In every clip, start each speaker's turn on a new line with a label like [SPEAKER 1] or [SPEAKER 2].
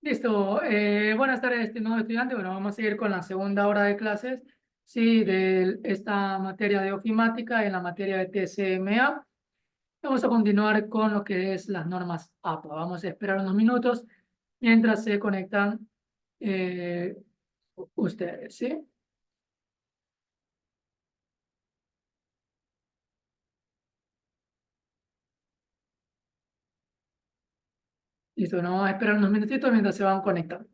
[SPEAKER 1] Listo. Buenas tardes, estimado estudiante. Bueno, vamos a seguir con la segunda hora de clases, sí, de esta materia de ofimática en la materia de TCMA. Vamos a continuar con lo que es las normas APA. Vamos a esperar unos minutos mientras se conectan eh, ustedes, ¿sí? Listo, no vamos a esperar unos minutitos mientras se van conectando.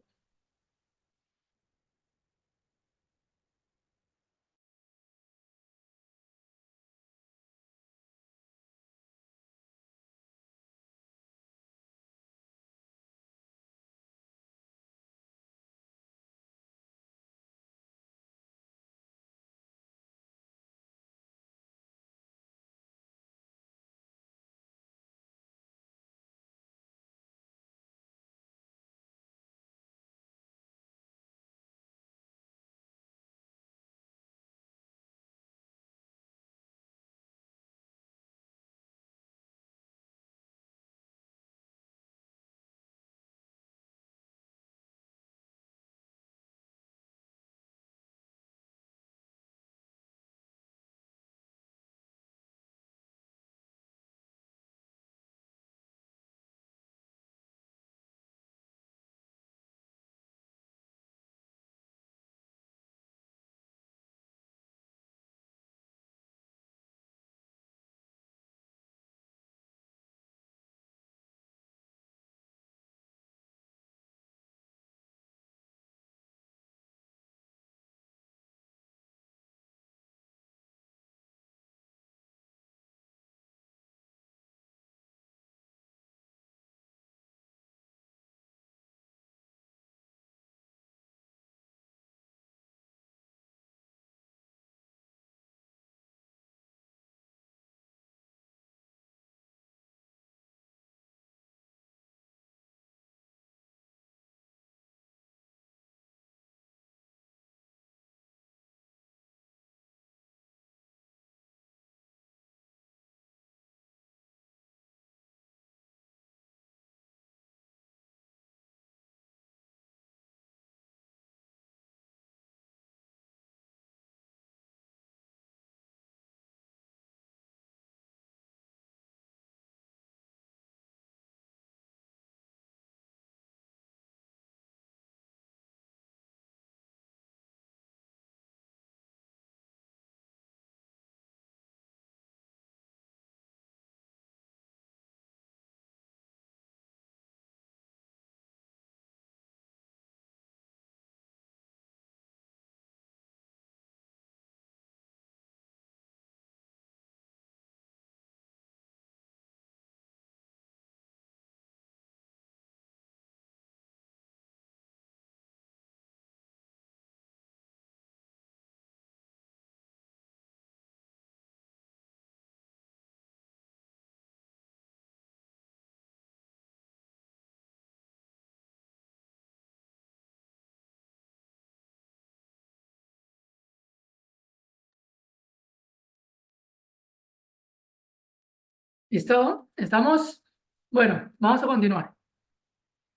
[SPEAKER 1] ¿Listo? ¿Estamos? Bueno, vamos a continuar.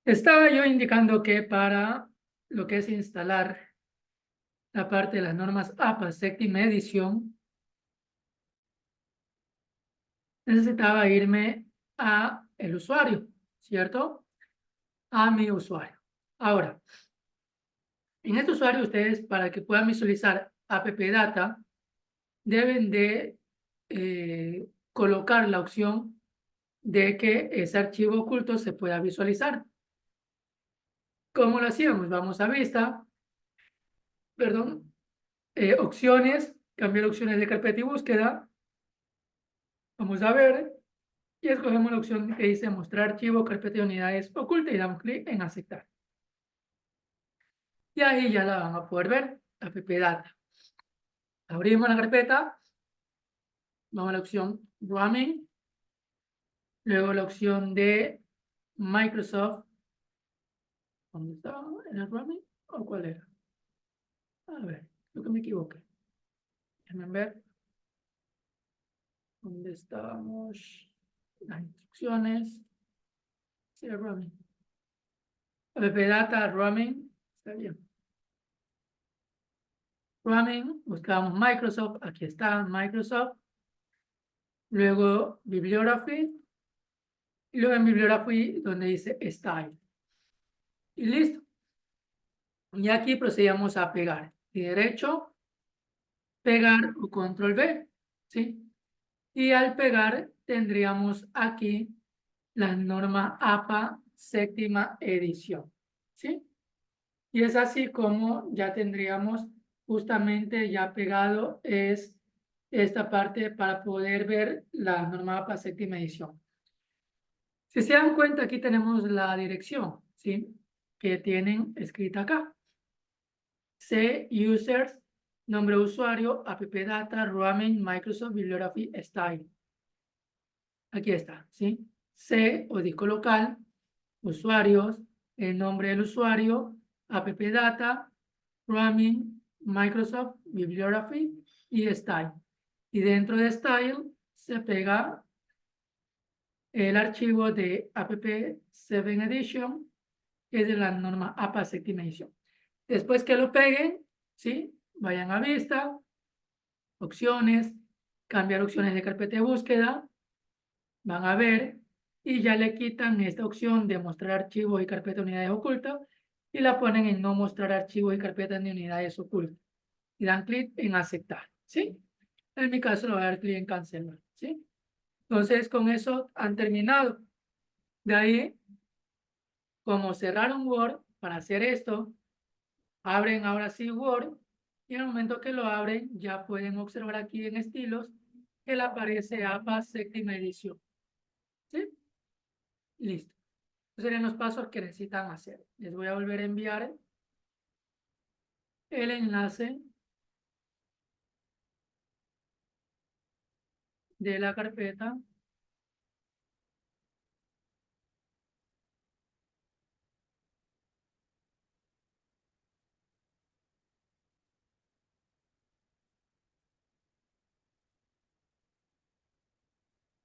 [SPEAKER 1] Estaba yo indicando que para lo que es instalar la parte de las normas APA séptima edición, necesitaba irme a el usuario, ¿cierto? A mi usuario. Ahora, en este usuario ustedes, para que puedan visualizar app data, deben de colocar la opción de que ese archivo oculto se pueda visualizar. ¿Cómo lo hacíamos? Vamos a vista, perdón, opciones, cambiar opciones de carpeta y búsqueda. Vamos a ver y escogemos la opción que dice mostrar archivo, carpeta de unidades oculta y damos clic en aceptar. Y ahí ya la van a poder ver, app data. Abrimos la carpeta, vamos a la opción roaming, luego la opción de Microsoft. ¿Dónde estaba? ¿En el roaming? ¿O cuál era? A ver, creo que me equivoqué. Déjenme ver. ¿Dónde estábamos? Las instrucciones. Sí, el roaming. appdata roaming, está bien. Roaming, buscamos Microsoft, aquí está Microsoft. Luego Bibliography. Y luego en Bibliography donde dice Style. Y listo. Y aquí procedemos a pegar. Y derecho, pegar o control V, ¿sí? Y al pegar tendríamos aquí la norma APA séptima edición, ¿sí? Y es así como ya tendríamos justamente ya pegado es esta parte para poder ver la norma APA séptima edición. Si se dan cuenta, aquí tenemos la dirección, ¿sí? Que tienen escrita acá. C, users, nombre de usuario, appdata, roaming, Microsoft Bibliography Style. Aquí está, ¿sí? C o disco local, usuarios, el nombre del usuario, appdata, roaming, Microsoft Bibliography y Style. Y dentro de Style se pega el archivo de app 7 edition, que es de la norma APA séptima edición. Después que lo peguen, ¿sí? Vayan a vista, opciones, cambiar opciones de carpeta de búsqueda, van a ver y ya le quitan esta opción de mostrar archivos y carpeta de unidades ocultas y la ponen en no mostrar archivos y carpetas de unidades ocultas. Y dan clic en aceptar, ¿sí? En mi caso lo voy a dar clic en cancelar, ¿sí? Entonces con eso han terminado. De ahí, como cerraron Word, para hacer esto, abren ahora sí Word y en el momento que lo abren ya pueden observar aquí en estilos que le aparece APA séptima edición. ¿Sí? Listo. Estos serían los pasos que necesitan hacer. Les voy a volver a enviar el enlace de la carpeta.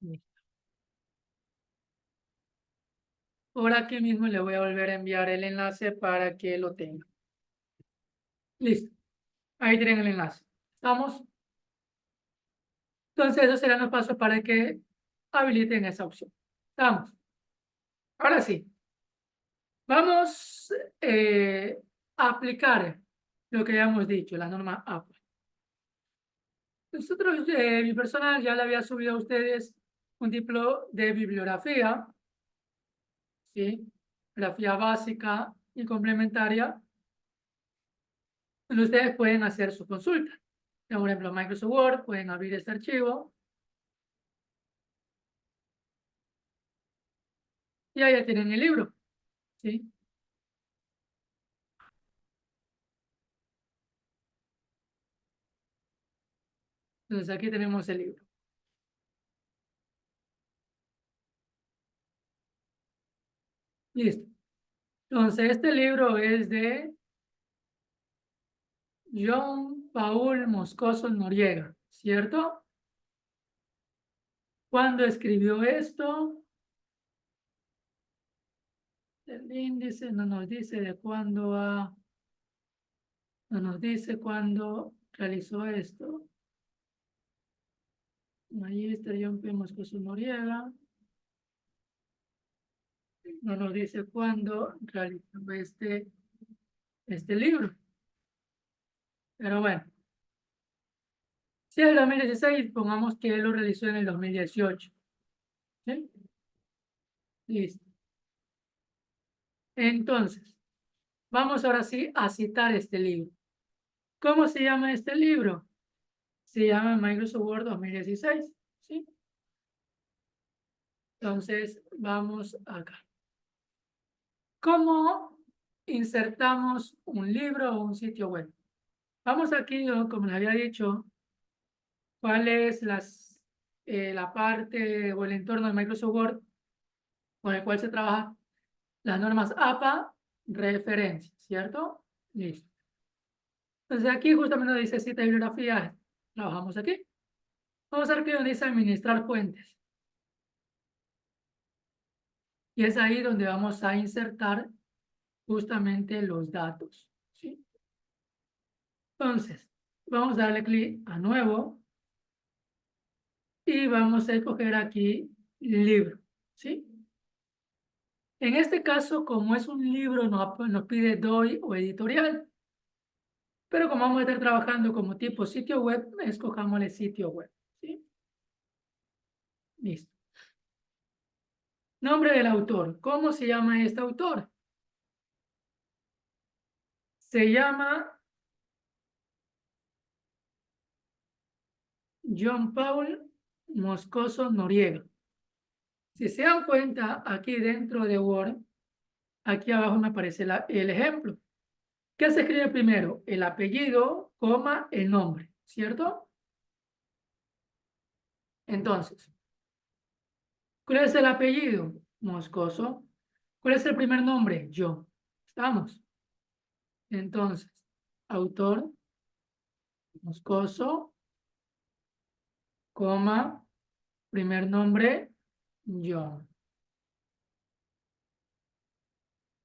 [SPEAKER 1] Listo. Por aquí mismo le voy a volver a enviar el enlace para que lo tenga. Listo. Ahí tienen el enlace. ¿Estamos? Entonces, esos serán los pasos para que habiliten esa opción. ¿Estamos? Ahora sí. Vamos a aplicar lo que ya hemos dicho, la norma APA. Nosotros, mi personal, ya le había subido a ustedes un título de bibliografía, ¿sí? Bibliografía básica y complementaria, donde ustedes pueden hacer su consulta. Por ejemplo, Microsoft Word, pueden abrir este archivo. Y ahí ya tienen el libro, ¿sí? Entonces aquí tenemos el libro. Listo. Entonces este libro es de John Paul Moscoso Noriega, ¿cierto? ¿Cuándo escribió esto? El índice no nos dice de cuándo no nos dice cuándo realizó esto. Ahí está John P. Moscoso Noriega. No nos dice cuándo realizó este libro. Pero bueno. Si es el 2016, pongamos que él lo realizó en el 2018. ¿Sí? Listo. Entonces, vamos ahora sí a citar este libro. ¿Cómo se llama este libro? Se llama Microsoft Word 2016. ¿Sí? Entonces, vamos acá. ¿Cómo insertamos un libro o un sitio web? Vamos aquí, como les había dicho, cuál es la parte o el entorno de Microsoft Word con el cual se trabaja las normas APA, referencia, ¿cierto? Listo. Entonces aquí justamente nos dice cita bibliografía, trabajamos aquí. Vamos a ver que donde dice administrar fuentes. Y es ahí donde vamos a insertar justamente los datos, ¿sí? Entonces, vamos a darle clic a nuevo y vamos a escoger aquí libro, ¿sí? En este caso, como es un libro, nos pide DOI o editorial, pero como vamos a estar trabajando como tipo sitio web, escojámosle sitio web, ¿sí? Listo. Nombre del autor. ¿Cómo se llama este autor? Se llama John Paul Moscoso Noriega. Si se dan cuenta, aquí dentro de Word, aquí abajo me aparece el ejemplo. ¿Qué se escribe primero? El apellido, coma, el nombre, ¿cierto? Entonces, ¿cuál es el apellido? Moscoso. ¿Cuál es el primer nombre? Yo. ¿Estamos? Entonces, autor, Moscoso, coma, primer nombre, yo.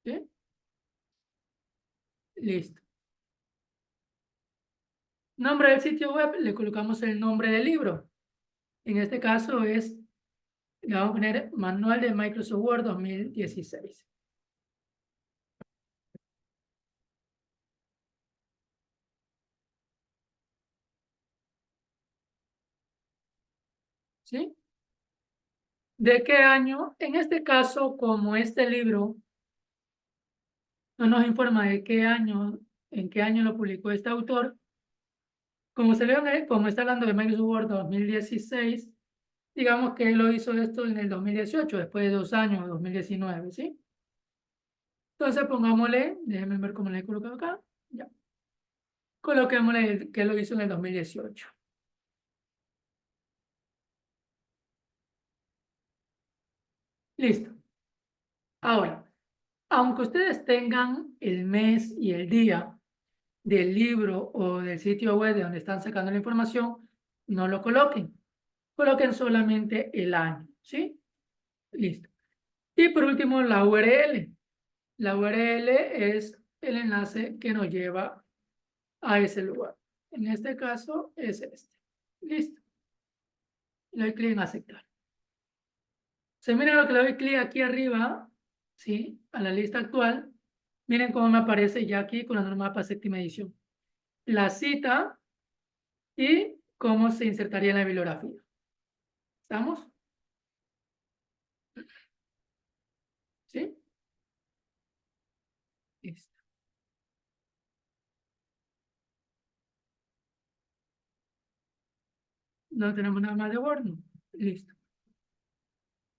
[SPEAKER 1] ¿Sí? Listo. Nombre del sitio web, le colocamos el nombre del libro. En este caso le vamos a poner Manual de Microsoft Word 2016. ¿Sí? ¿De qué año? En este caso, como este libro no nos informa de qué año, en qué año lo publicó este autor, como está hablando de Microsoft Word 2016, digamos que él lo hizo esto en el 2018, después de 2 años, 2019, ¿sí? Entonces pongámosle, déjenme ver cómo le he colocado acá, ya. Coloquémosle que lo hizo en el 2018. Listo. Ahora, aunque ustedes tengan el mes y el día del libro o del sitio web de donde están sacando la información, no lo coloquen. Coloquen solamente el año, ¿sí? Listo. Y por último, la URL. La URL es el enlace que nos lleva a ese lugar. En este caso es este. Listo. Le doy clic en aceptar. Se mira lo que le doy clic aquí arriba, ¿sí? A la lista actual. Miren cómo me aparece ya aquí con la norma para séptima edición. La cita y cómo se insertaría en la bibliografía. ¿Estamos? ¿Sí? Listo. No tenemos nada más de Word, ¿no? Listo.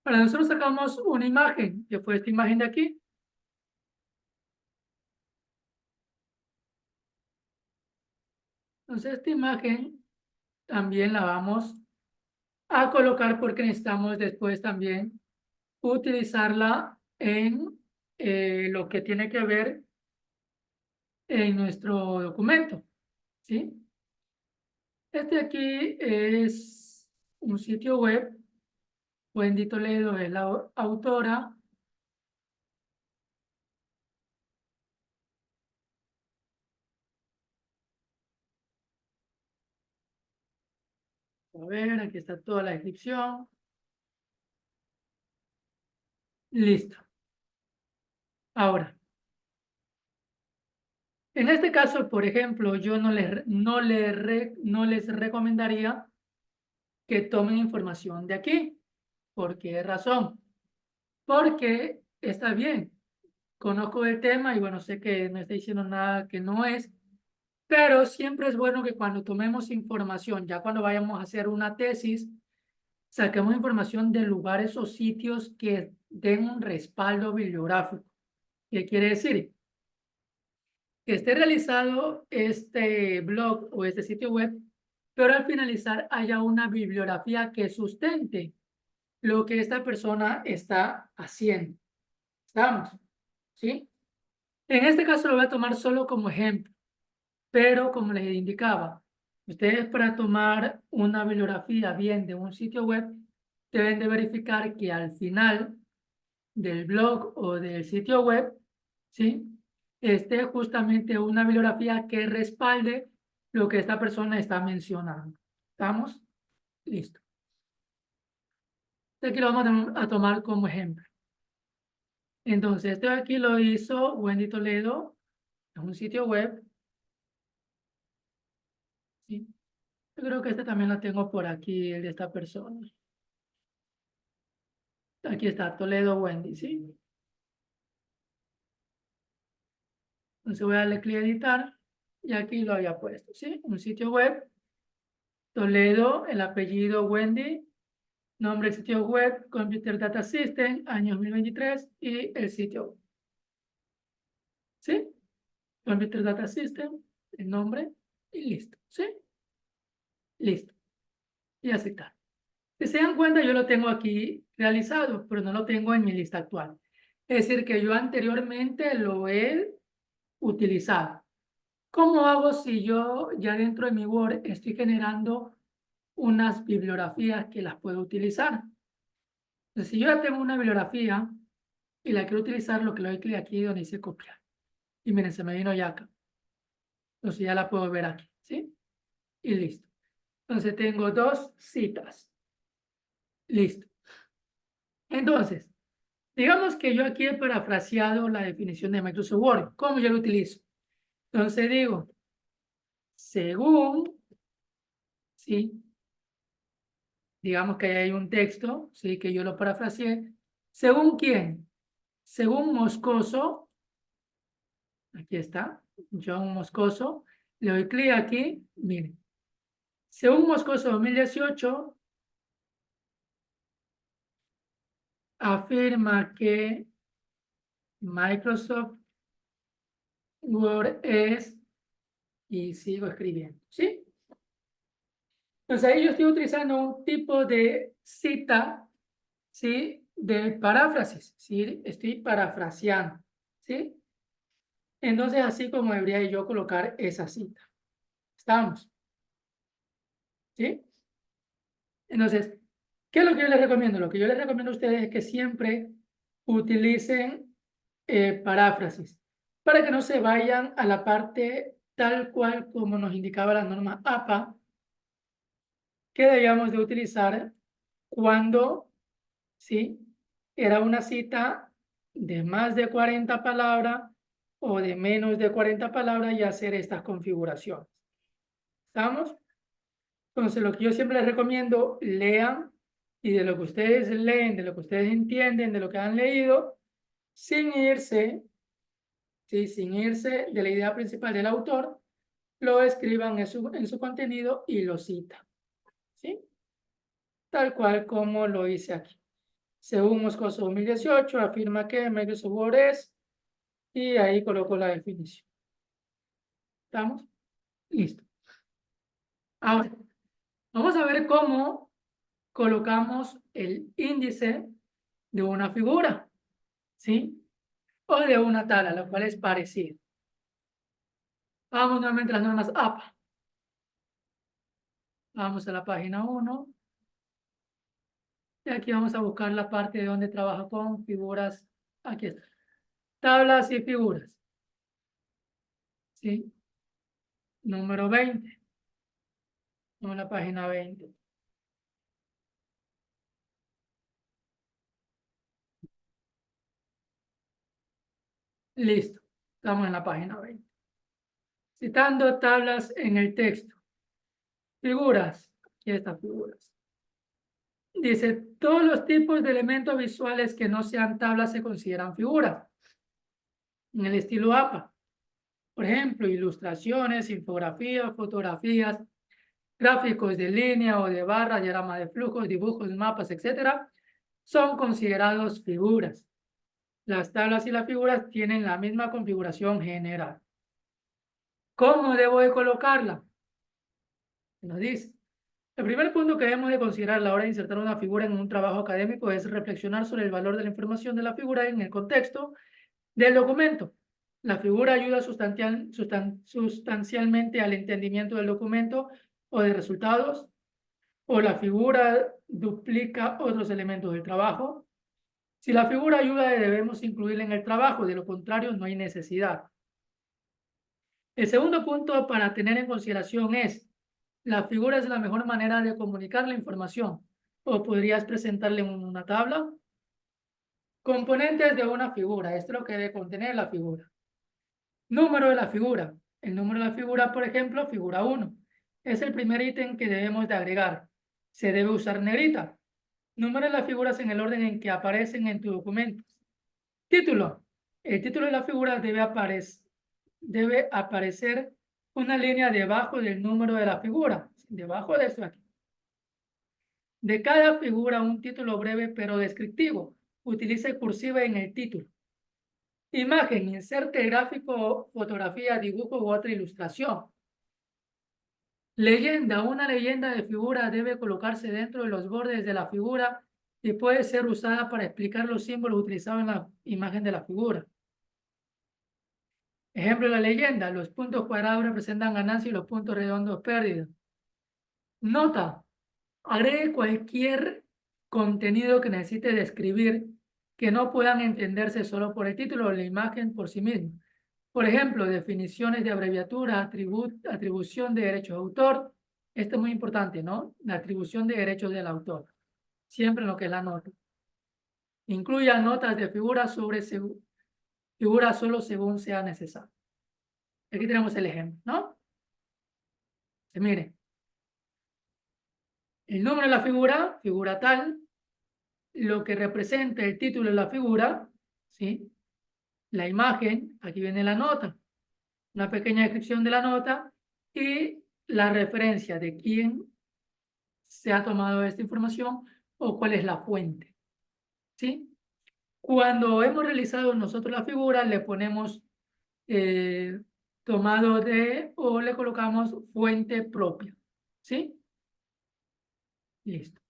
[SPEAKER 1] Para nosotros sacamos una imagen, que fue esta imagen de aquí. Entonces, esta imagen también la vamos a colocar porque necesitamos después también utilizarla en lo que tiene que ver en nuestro documento, ¿sí? Este aquí es un sitio web. Wendy Toledo es la autora. A ver, aquí está toda la descripción. Listo. Ahora, en este caso, por ejemplo, yo no les recomendaría que tomen información de aquí. ¿Por qué razón? Porque está bien, conozco el tema y bueno, sé que no está diciendo nada que no es, pero siempre es bueno que cuando tomemos información, ya cuando vayamos a hacer una tesis, saquemos información de lugares o sitios que den un respaldo bibliográfico. ¿Qué quiere decir? Que esté realizado este blog o este sitio web, pero al finalizar haya una bibliografía que sustente lo que esta persona está haciendo. ¿Estamos? ¿Sí? En este caso lo voy a tomar solo como ejemplo, pero como les indicaba, ustedes para tomar una bibliografía bien de un sitio web, deben de verificar que al final del blog o del sitio web, ¿sí? esté justamente una bibliografía que respalde lo que esta persona está mencionando. ¿Estamos? Listo. Aquí lo vamos a tomar como ejemplo. Entonces, este aquí lo hizo Wendy Toledo, es un sitio web. ¿Sí? Yo creo que este también lo tengo por aquí, el de esta persona. Aquí está, Toledo Wendy, ¿sí? Entonces voy a darle clic a editar y aquí lo había puesto, ¿sí? Un sitio web, Toledo, el apellido Wendy, nombre del sitio web, Computer Data System, año 2023 y el sitio, ¿sí? Computer Data System, el nombre y listo, ¿sí? Listo. Y aceptar. Si se dan cuenta, yo lo tengo aquí realizado, pero no lo tengo en mi lista actual. Es decir, que yo anteriormente lo he utilizado. ¿Cómo hago si yo ya dentro de mi Word estoy generando unas bibliografías que las puedo utilizar? Entonces, si yo ya tengo una bibliografía y la quiero utilizar, lo que le doy clic aquí donde dice copiar. Y miren, se me vino ya acá. Entonces ya la puedo ver aquí, ¿sí? Y listo. Entonces tengo dos citas. Listo. Entonces, digamos que yo aquí he parafraseado la definición de Microsoft Word. ¿Cómo yo lo utilizo? Entonces digo, según, ¿sí? Digamos que ahí hay un texto, ¿sí? Que yo lo parafraseé. ¿Según quién? Según Moscoso, aquí está, John Moscoso. Le doy clic aquí, miren. Según Moscoso 2018, afirma que Microsoft Word es, y sigo escribiendo, ¿sí? Entonces ahí yo estoy utilizando un tipo de cita, ¿sí? De paráfrasis, ¿sí? Estoy parafraseando, ¿sí? Entonces así como debería yo colocar esa cita. ¿Estamos? ¿Sí? Entonces, ¿qué es lo que yo les recomiendo? Lo que yo les recomiendo a ustedes es que siempre utilicen paráfrasis para que no se vayan a la parte tal cual como nos indicaba la norma APA que debíamos de utilizar cuando, ¿sí? Era una cita de más de 40 palabras o de menos de 40 palabras y hacer estas configuraciones. ¿Estamos? Entonces, lo que yo siempre les recomiendo, lean y de lo que ustedes leen, de lo que ustedes entienden, de lo que han leído, sin irse, ¿sí? Sin irse de la idea principal del autor, lo escriban en su contenido y lo citan, ¿sí? Tal cual como lo hice aquí. Según Moscoso 2018, afirma que Microsoft Word es, y ahí coloco la definición. ¿Estamos? Listo. Ahora, vamos a ver cómo colocamos el índice de una figura, ¿sí? O de una tabla, lo cual es parecido. Vamos nuevamente a las normas APA. Vamos a la página 1. Y aquí vamos a buscar la parte de donde trabaja con figuras. Aquí está. Tablas y figuras. ¿Sí? Número 20. Vamos a la página 20. Listo. Estamos en la página 20. Citando tablas en el texto. Figuras. Aquí están figuras. Dice, todos los tipos de elementos visuales que no sean tablas se consideran figuras. En el estilo APA. Por ejemplo, ilustraciones, infografías, fotografías, gráficos de línea o de barra, diagrama de flujos, dibujos, mapas, etcétera, son considerados figuras. Las tablas y las figuras tienen la misma configuración general. ¿Cómo debo de colocarla? Nos dice. El primer punto que debemos de considerar a la hora de insertar una figura en un trabajo académico es reflexionar sobre el valor de la información de la figura en el contexto del documento. La figura ayuda sustancialmente al entendimiento del documento o de resultados, o la figura duplica otros elementos del trabajo. Si la figura ayuda, debemos incluirla en el trabajo, de lo contrario no hay necesidad. El segundo punto para tener en consideración es, la figura es la mejor manera de comunicar la información. O podrías presentarle en una tabla. Componentes de una figura. Esto es lo que debe contener la figura. Número de la figura. El número de la figura, por ejemplo, figura 1. Es el primer ítem que debemos de agregar. Se debe usar negrita. Número de las figuras en el orden en que aparecen en tu documento. Título. El título de la figura debe aparecer una línea debajo del número de la figura. Debajo de esto aquí. De cada figura un título breve pero descriptivo. Utilice cursiva en el título. Imagen, inserte gráfico, fotografía, dibujo u otra ilustración. Leyenda, una leyenda de figura debe colocarse dentro de los bordes de la figura y puede ser usada para explicar los símbolos utilizados en la imagen de la figura. Ejemplo de la leyenda, los puntos cuadrados representan ganancia y los puntos redondos pérdida. Nota, agregue cualquier contenido que necesite describir que no puedan entenderse solo por el título o la imagen por sí mismo. Por ejemplo, definiciones de abreviatura, atribución de derechos de autor. Esto es muy importante, ¿no? La atribución de derechos del autor. Siempre en lo que es la nota. Incluya notas de figuras sobre figuras solo según sea necesario. Aquí tenemos el ejemplo, ¿no? Mire, el número de la figura, figura tal, lo que representa el título de la figura, ¿sí? La imagen, aquí viene la nota, una pequeña descripción de la nota y la referencia de quién se ha tomado esta información o cuál es la fuente, ¿sí? Cuando hemos realizado nosotros la figura, le ponemos tomado de o le colocamos fuente propia, ¿sí? Listo.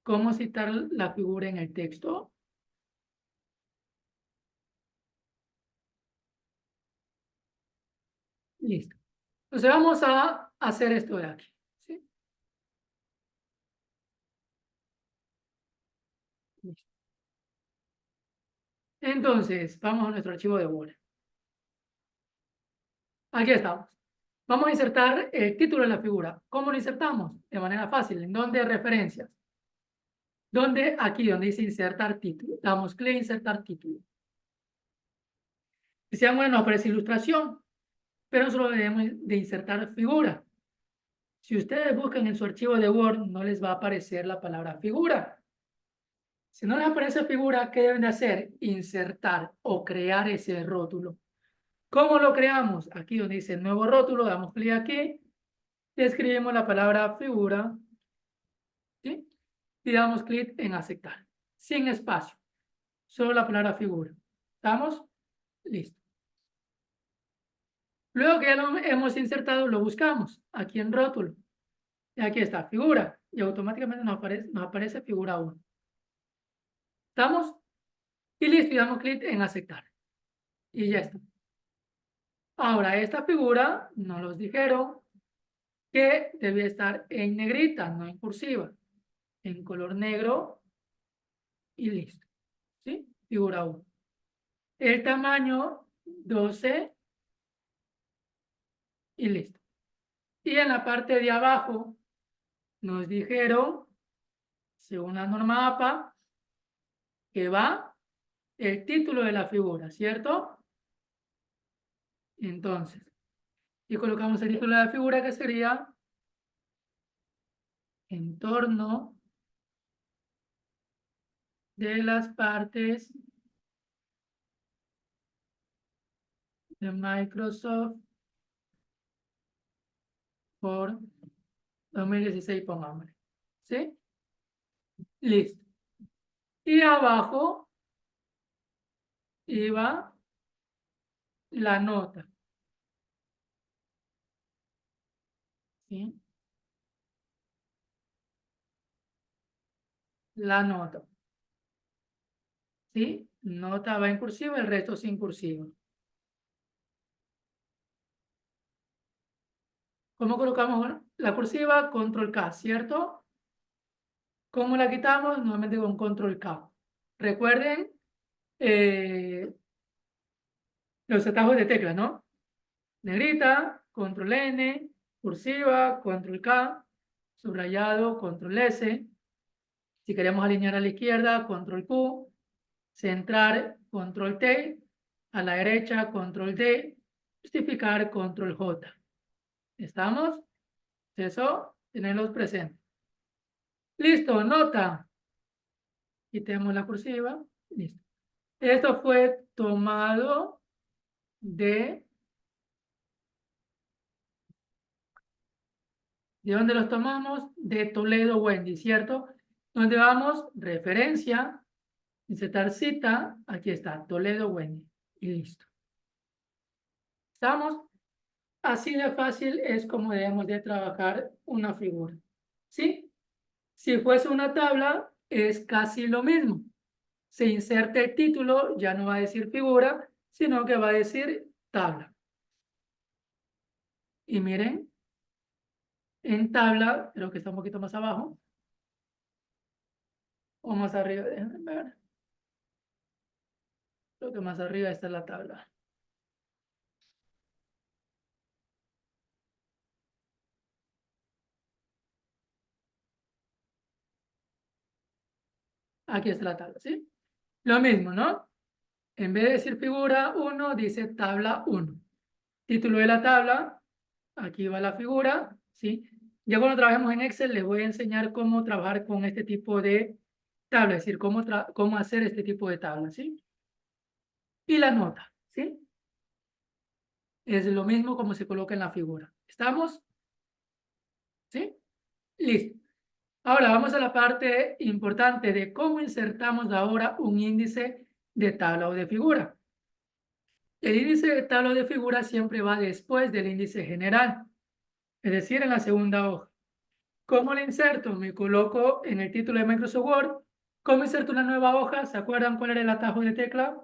[SPEAKER 1] ¿Cómo citar la figura en el texto? Listo. Entonces vamos a hacer esto de aquí, ¿sí? Listo. Entonces, vamos a nuestro archivo de Word. Aquí estamos. Vamos a insertar el título de la figura. ¿Cómo lo insertamos? De manera fácil. ¿En dónde? Referencias. ¿Dónde? Aquí, donde dice insertar título. Damos clic en insertar título. Si se dan cuenta, nos aparece ilustración, pero nosotros debemos de insertar figura. Si ustedes buscan en su archivo de Word, no les va a aparecer la palabra figura. Si no les aparece figura, ¿qué deben de hacer? Insertar o crear ese rótulo. ¿Cómo lo creamos? Aquí donde dice nuevo rótulo, damos clic aquí y escribimos la palabra figura, ¿sí? Y damos clic en aceptar, sin espacio, solo la palabra figura. ¿Estamos? Listo. Luego que ya lo hemos insertado, lo buscamos aquí en rótulo. Y aquí está, figura. Y automáticamente nos aparece figura 1. ¿Estamos? Y listo, y damos clic en aceptar. Y ya está. Ahora, esta figura nos los dijeron que debía estar en negrita, no en cursiva. En color negro y listo. ¿Sí? Figura 1. El tamaño 12 y listo. Y en la parte de abajo nos dijeron, según la norma APA, que va el título de la figura, ¿cierto? Entonces, y colocamos el título de la figura que sería entorno de las partes de Microsoft por 2016, pongámosle. ¿Sí? Listo. Y abajo iba la nota. ¿Sí? La nota. ¿Sí? Nota va en cursiva, el resto sin cursiva. ¿Cómo colocamos la cursiva? Control K, ¿cierto? ¿Cómo la quitamos? Nuevamente con Control K. Recuerden, los atajos de tecla, ¿no? Negrita, control N, cursiva, control K, subrayado, control S. Si queremos alinear a la izquierda, control Q, centrar, control T, a la derecha, control D, justificar, control J. ¿Estamos? Eso, tenerlos presentes. Listo, nota. Quitemos la cursiva. Listo. Esto fue tomado de... ¿De dónde los tomamos? De Toledo Wendy, ¿cierto? ¿Dónde vamos? Referencia, insertar cita, aquí está, Toledo Wendy. Y listo. ¿Estamos? Así de fácil es como debemos de trabajar una figura. ¿Sí? Si fuese una tabla, es casi lo mismo. Se inserta el título, ya no va a decir figura, sino que va a decir tabla. Y miren, en tabla, creo que está un poquito más abajo, o más arriba, déjenme ver. Creo que más arriba está la tabla. Aquí está la tabla, ¿sí? Lo mismo, ¿no? En vez de decir figura 1, dice tabla 1. Título de la tabla, aquí va la figura, ¿sí? Ya cuando trabajemos en Excel les voy a enseñar cómo trabajar con este tipo de tabla, es decir, cómo hacer este tipo de tabla, ¿sí? Y la nota, ¿sí? Es lo mismo como se coloca en la figura. ¿Estamos? ¿Sí? Listo. Ahora vamos a la parte importante de cómo insertamos ahora un índice de tabla o de figura. El índice de tabla o de figura siempre va después del índice general, es decir, en la segunda hoja. ¿Cómo lo inserto? Me coloco en el título de Microsoft Word. ¿Cómo inserto una nueva hoja? ¿Se acuerdan cuál era el atajo de tecla?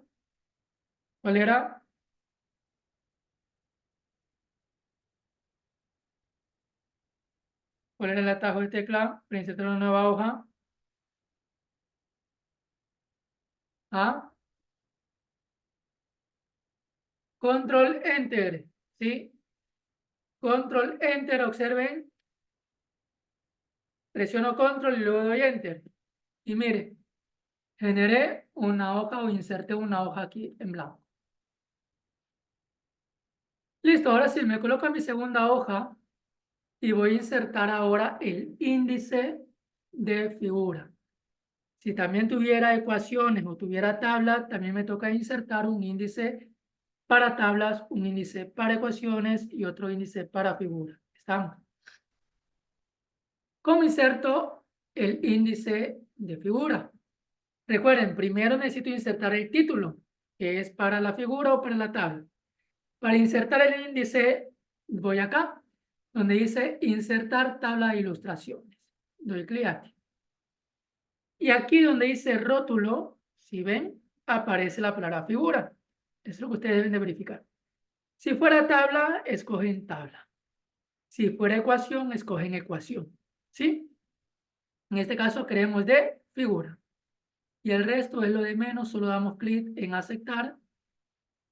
[SPEAKER 1] ¿Cuál era? ¿Cuál era el atajo de tecla para insertar una nueva hoja? ¿Ah? Control Enter, ¿sí? Control Enter, observen. Presiono Control y luego doy Enter. Y mire, generé una hoja o inserté una hoja aquí en blanco. Listo, ahora sí, me coloco en mi segunda hoja y voy a insertar ahora el índice de figura. Si también tuviera ecuaciones o tuviera tabla, también me toca insertar un índice para tablas, un índice para ecuaciones y otro índice para figura. ¿Estamos? ¿Cómo inserto el índice de figura? Recuerden, primero necesito insertar el título, que es para la figura o para la tabla. Para insertar el índice, voy acá, donde dice insertar tabla de ilustraciones. Doy clic aquí. Y aquí donde dice rótulo, si ven, aparece la palabra figura. Eso es lo que ustedes deben de verificar. Si fuera tabla, escogen tabla. Si fuera ecuación, escogen ecuación. ¿Sí? En este caso queremos de figura. Y el resto es lo de menos, solo damos clic en aceptar.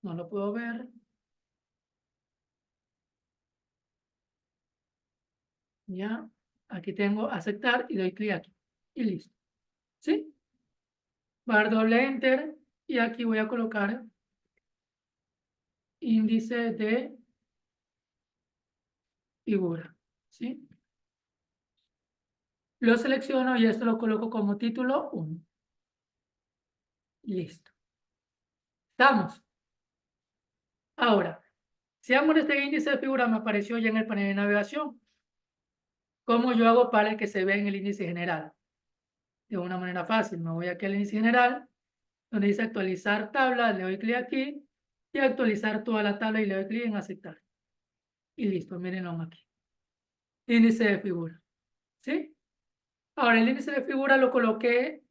[SPEAKER 1] No lo puedo ver. Ya, aquí tengo aceptar y doy clic aquí. Y listo. ¿Sí? Voy a dar doble enter y aquí voy a colocar índice de figura. ¿Sí? Lo selecciono y esto lo coloco como título 1. Listo. ¿Estamos? Ahora, si amo este índice de figura me apareció ya en el panel de navegación. ¿Cómo yo hago para que se vea en el índice general? De una manera fácil. Me voy aquí al índice general, donde dice actualizar tabla, le doy clic aquí y actualizar toda la tabla y le doy clic en aceptar. Y listo, mírenlo aquí. Índice de figura. ¿Sí? Ahora, el índice de figura lo coloqué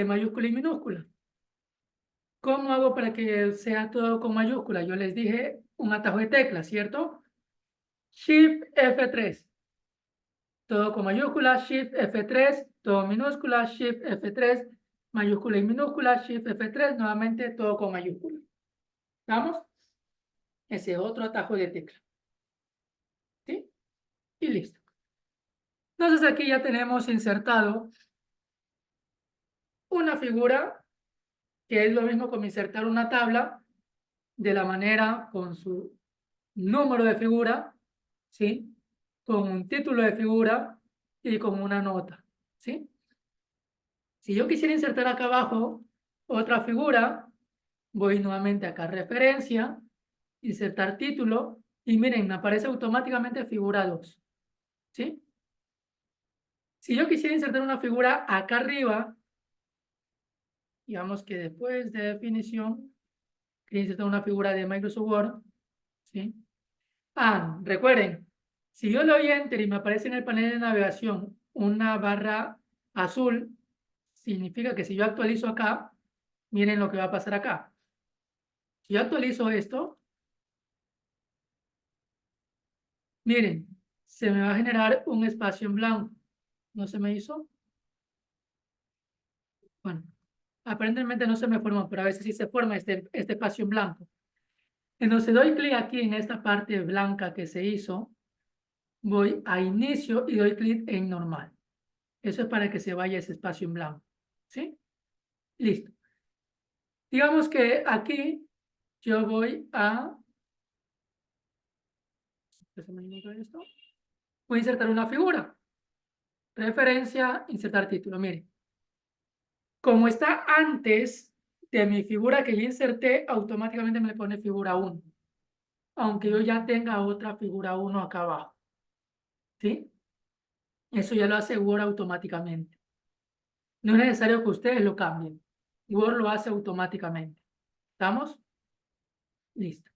[SPEAKER 1] mayúscula y minúscula. ¿Cómo hago para que sea todo con mayúscula? Yo les dije un atajo de teclas, ¿cierto? Shift F3. Todo con mayúscula, Shift F3, todo minúscula, Shift F3, mayúscula y minúscula, Shift F3, nuevamente todo con mayúscula. ¿Estamos? Ese es otro atajo de tecla. ¿Sí? Y listo. Entonces aquí ya tenemos insertado una figura que es lo mismo como insertar una tabla de la manera con su número de figura, ¿sí? Con un título de figura y con una nota, ¿sí? Si yo quisiera insertar acá abajo otra figura, voy nuevamente acá a referencia, insertar título y miren, me aparece automáticamente figura 2, ¿sí? Si yo quisiera insertar una figura acá arriba, digamos que después de definición, quiero insertar una figura de Microsoft Word, ¿sí? Recuerden, si yo le doy Enter y me aparece en el panel de navegación una barra azul, significa que si yo actualizo acá, miren lo que va a pasar acá. Si yo actualizo esto, miren, se me va a generar un espacio en blanco. ¿No se me hizo? Bueno, aparentemente no se me formó, pero a veces sí se forma este espacio en blanco. Entonces doy clic aquí en esta parte blanca que se hizo, voy a inicio y doy clic en normal. Eso es para que se vaya ese espacio en blanco. ¿Sí? Listo. Digamos que aquí yo voy a... Voy a insertar una figura. Referencia, insertar título. Mire, como está antes de mi figura que ya inserté, automáticamente me le pone figura 1. Aunque yo ya tenga otra figura 1 acá abajo. ¿Sí? Eso ya lo hace Word automáticamente. No es necesario que ustedes lo cambien. Word lo hace automáticamente. ¿Estamos? Listo.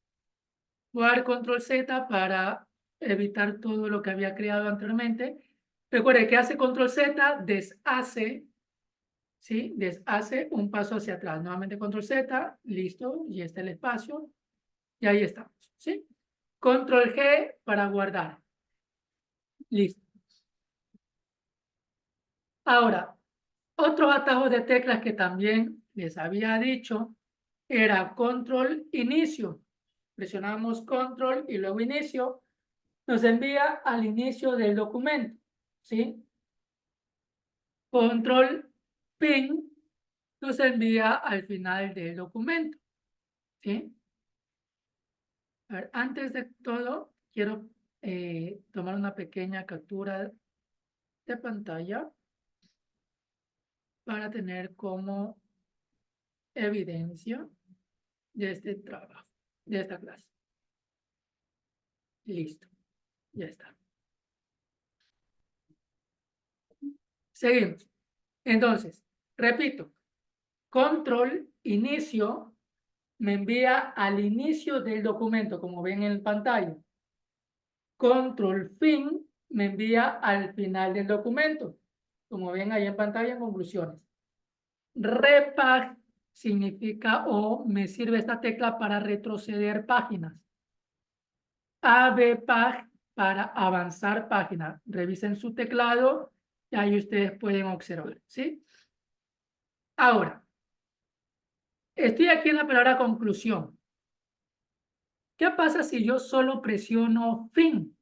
[SPEAKER 1] Voy a dar control Z para evitar todo lo que había creado anteriormente. Recuerde que hace control Z, deshace, ¿sí? Deshace un paso hacia atrás. Nuevamente control Z, listo, y está el espacio. Y ahí estamos, ¿sí? Control G para guardar. Listo. Ahora, otro atajo de teclas que también les había dicho era control inicio. Presionamos control y luego inicio. Nos envía al inicio del documento, ¿sí? Control pin nos envía al final del documento, ¿sí? A ver, antes de todo, quiero tomar una pequeña captura de pantalla para tener como evidencia de este trabajo, de esta clase. Listo, ya está. Seguimos. Entonces, repito, control inicio me envía al inicio del documento, como ven en pantalla. Control fin me envía al final del documento, como ven ahí en pantalla en conclusiones. Repag significa o me sirve esta tecla para retroceder páginas. ABPAG para avanzar páginas. Revisen su teclado y ahí ustedes pueden observar, ¿sí? Ahora, estoy aquí en la palabra conclusión. ¿Qué pasa si yo solo presiono fin?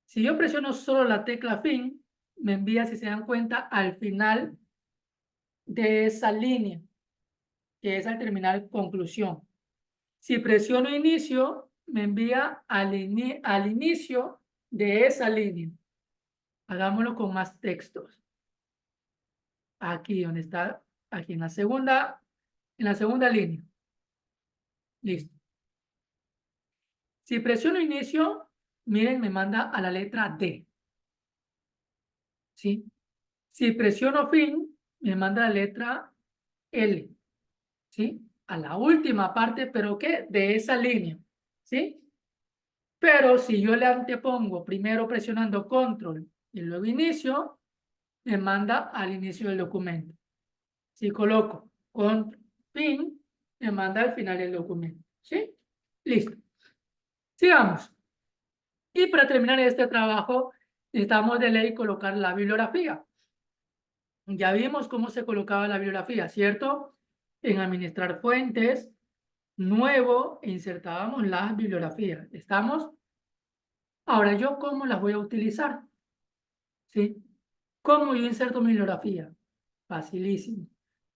[SPEAKER 1] Si yo presiono solo la tecla fin, me envía, si se dan cuenta, al final de esa línea, que es al terminar conclusión. Si presiono inicio, me envía al inicio de esa línea. Hagámoslo con más textos. Aquí donde está, aquí en la segunda línea. Listo. Si presiono inicio, miren, me manda a la letra D. ¿Sí? Si presiono fin, me manda a la letra L. ¿Sí? A la última parte, ¿pero qué? De esa línea. ¿Sí? Pero si yo le antepongo primero presionando control y luego inicio, me manda al inicio del documento. Si coloco control fin, me manda al final del documento. ¿Sí? Listo. Sigamos. Y para terminar este trabajo, necesitamos de ley colocar la bibliografía. Ya vimos cómo se colocaba la bibliografía, ¿cierto? En administrar fuentes, nuevo e insertábamos las bibliografías. ¿Estamos? Ahora, ¿yo cómo las voy a utilizar? ¿Sí? ¿Cómo yo inserto mi bibliografía? Facilísimo.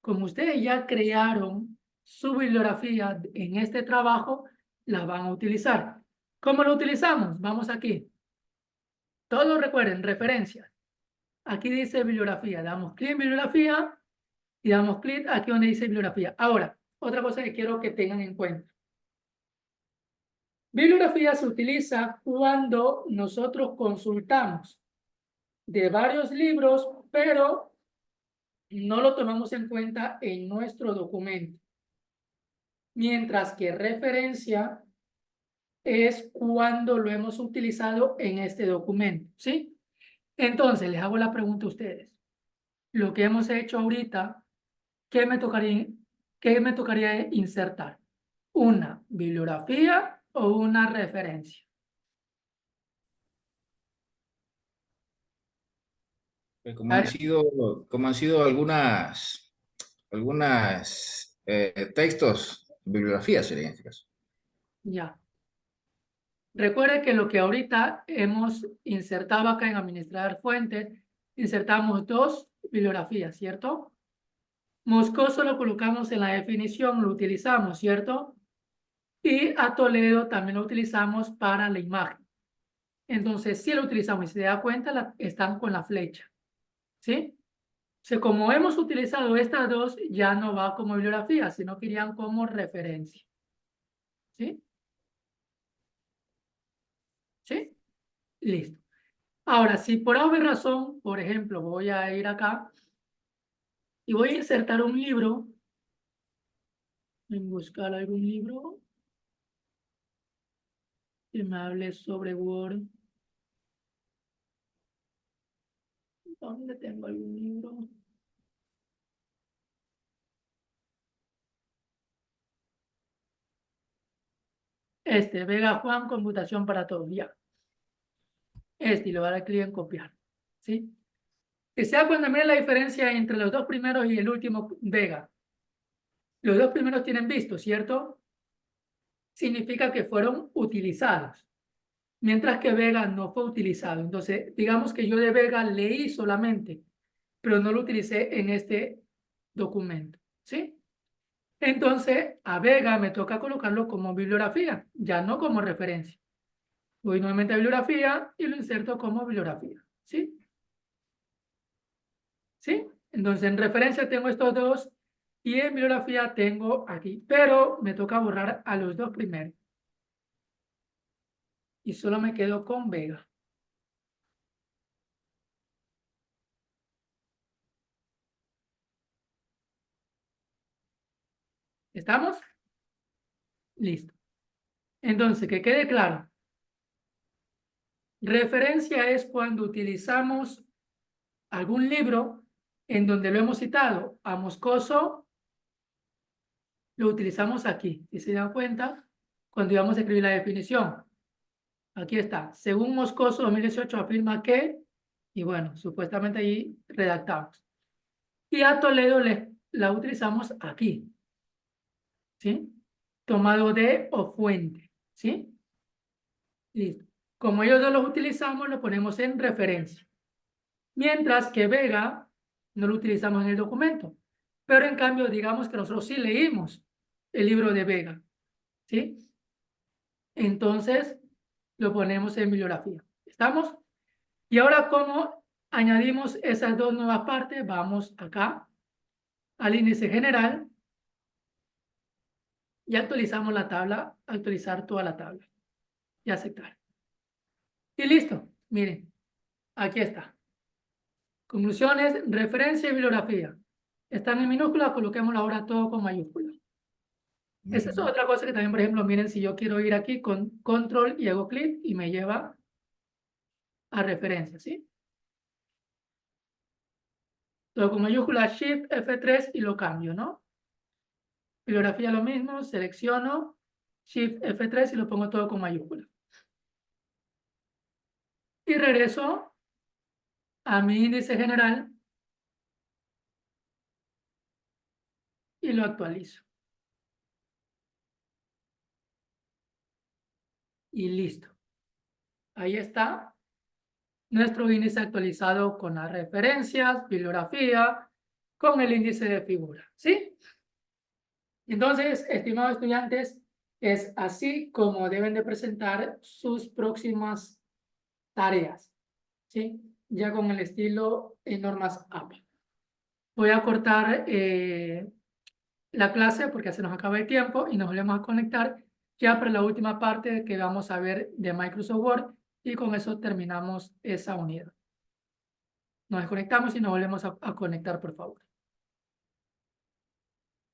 [SPEAKER 1] Como ustedes ya crearon su bibliografía en este trabajo, la van a utilizar. ¿Cómo lo utilizamos? Vamos aquí. Todos recuerden, referencias. Aquí dice bibliografía. Damos clic en bibliografía y damos clic aquí donde dice bibliografía. Ahora, otra cosa que quiero que tengan en cuenta. Bibliografía se utiliza cuando nosotros consultamos de varios libros, pero no lo tomamos en cuenta en nuestro documento. Mientras que referencia es cuando lo hemos utilizado en este documento, ¿sí? Entonces, les hago la pregunta a ustedes. Lo que hemos hecho ahorita, qué me tocaría insertar? ¿Una bibliografía o una referencia? A ver,
[SPEAKER 2] Como han sido textos, bibliografías sería en este caso.
[SPEAKER 1] ya. Recuerde que lo que ahorita hemos insertado acá en administrar fuentes, insertamos dos bibliografías, ¿cierto? Moscoso lo colocamos en la definición, lo utilizamos, ¿cierto? Y a Toledo también lo utilizamos para la imagen. Entonces, si lo utilizamos y se da cuenta, están con la flecha, ¿sí? O sea, como hemos utilizado estas dos, ya no va como bibliografía, sino que irían como referencia, ¿sí? ¿Sí? Listo. Ahora, si por alguna razón, por ejemplo, voy a ir acá y voy a insertar un libro, en buscar algún libro que me hable sobre Word. ¿Dónde tengo algún libro? Vega Juan, computación para todos, ya. Y le voy a dar clic en copiar, ¿sí? Que sea cuando miren la diferencia entre los dos primeros y el último Vega. Los dos primeros tienen visto, ¿cierto? Significa que fueron utilizados, mientras que Vega no fue utilizado. Entonces, digamos que yo de Vega leí solamente, pero no lo utilicé en este documento, ¿sí? Entonces, a Vega me toca colocarlo como bibliografía, ya no como referencia. Voy nuevamente a bibliografía y lo inserto como bibliografía, ¿sí? ¿Sí? Entonces, en referencia tengo estos dos y en bibliografía tengo aquí, pero me toca borrar a los dos primeros. Y solo me quedo con Vega. ¿Estamos? Listo. Entonces, que quede claro. Referencia es cuando utilizamos algún libro en donde lo hemos citado a Moscoso, lo utilizamos aquí. Si se dan cuenta, cuando íbamos a escribir la definición. Aquí está. Según Moscoso 2018 afirma que, y bueno, supuestamente ahí redactamos. Y a Toledo la utilizamos aquí. ¿Sí? Tomado de o fuente. ¿Sí? Listo. Como ellos no los utilizamos, lo ponemos en referencia. Mientras que Vega no lo utilizamos en el documento. Pero en cambio, digamos que nosotros sí leímos el libro de Vega. ¿Sí? Entonces, lo ponemos en bibliografía. ¿Estamos? Y ahora, ¿cómo añadimos esas dos nuevas partes? Vamos acá al índice general y actualizamos la tabla, actualizar toda la tabla y aceptar. Y listo. Miren, aquí está. Conclusiones, referencia y bibliografía. Están en minúsculas, coloquémoslo ahora todo con mayúsculas. Esa es otra cosa que también, por ejemplo, miren, si yo quiero ir aquí con control y hago clic y me lleva a referencia, ¿sí? Todo con mayúsculas, Shift F3 y lo cambio, ¿no? Bibliografía lo mismo, selecciono, Shift F3 y lo pongo todo con mayúsculas. Y regreso a mi índice general y lo actualizo. y listo. Ahí está nuestro índice actualizado con las referencias, bibliografía, con el índice de figura, ¿sí? Entonces, estimados estudiantes, es así como deben de presentar sus próximas tareas, ¿sí? Ya con el estilo en normas APA. Voy a cortar la clase porque se nos acaba el tiempo y nos volvemos a conectar ya para la última parte que vamos a ver de Microsoft Word y con eso terminamos esa unidad. Nos desconectamos y nos volvemos a conectar, por favor.